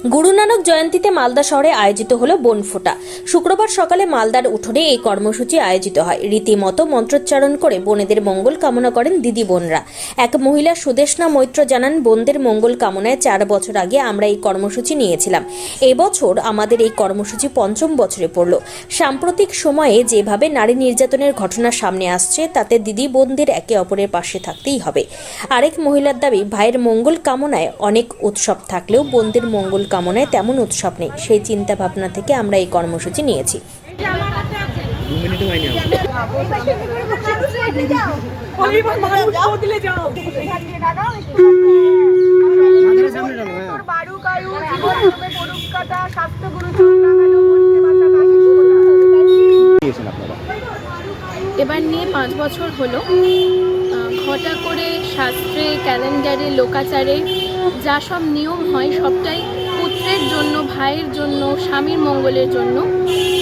গুরু নানক জয়ন্তীতে মালদা শহরে আয়োজিত হলো বনফোঁটা। শুক্রবার সকালে মালদার উঠোনে এই কর্মসূচি আয়োজিত হয়। রীতিমতো মন্ত্রোচ্চারণ করে বোনেদের মঙ্গল কামনা করেন দিদি বোনরা। এক মহিলা সুদেশনা মৈত্র জানান, বোনদের মঙ্গল কামনায় 4 বছর আগে আমরা এই কর্মসূচি নিয়েছিলাম। এবছর আমাদের এই কর্মসূচি 5ম বছরে পড়ল। সাম্প্রতিক সময়ে যেভাবে নারী নির্যাতনের ঘটনা সামনে আসছে, তাতে দিদি বোনদের একে অপরের পাশে থাকতেই হবে। আরেক মহিলার দাবি, ভাইয়ের মঙ্গল কামনায় অনেক উৎসব থাকলেও বোনদের মঙ্গল কামনায় তেমন উৎসব নেই। সেই চিন্তা ভাবনা থেকে আমরা এই কর্মসূচি নিয়েছি। এবার নিয়ে 5 বছর হলো। ঘটা করে শাস্ত্রে, ক্যালেন্ডারে, লোকাচারে যা সব নিয়ম হয় সবটাই পুত্রের জন্য, ভাইয়ের জন্য, স্বামীর মঙ্গলের জন্য।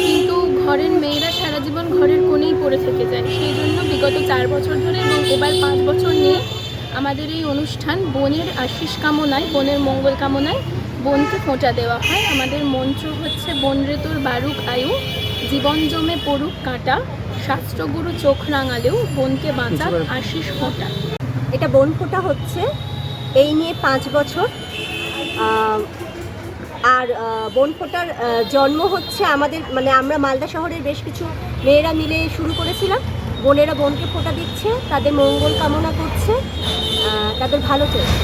কিন্তু ঘরের মেয়েরা সারা জীবন ঘরের কোণেই পড়ে থেকে যায়। সেই জন্য বিগত 4 বছর ধরে এবং এবার 5 বছর নিয়ে আমাদের এই অনুষ্ঠান বোনের আশীষ কামনায়, বোনের মঙ্গল কামনায় বোনকে ফোঁটা দেওয়া হয়। আমাদের মন্ত্র হচ্ছে, বোন রে তোর বারুক আয়ু, জীবন জমে পড়ুক কাঁটা, শাস্ত্রগুরু চোখ রাঙালেও বোনকে বাঁচাক আশীষ ফোঁটা। এটা বনফোঁটা হচ্ছে এই নিয়ে 5 বছর। আর বনফোঁটার জন্ম হচ্ছে আমাদের, মানে আমরা মালদা শহরের বেশ কিছু মেয়েরা মিলে শুরু করেছিলাম। বোনেরা বোনকে ফোঁটা দিচ্ছে, তাদের মঙ্গল কামনা করছে, তাদের ভালো চলছে।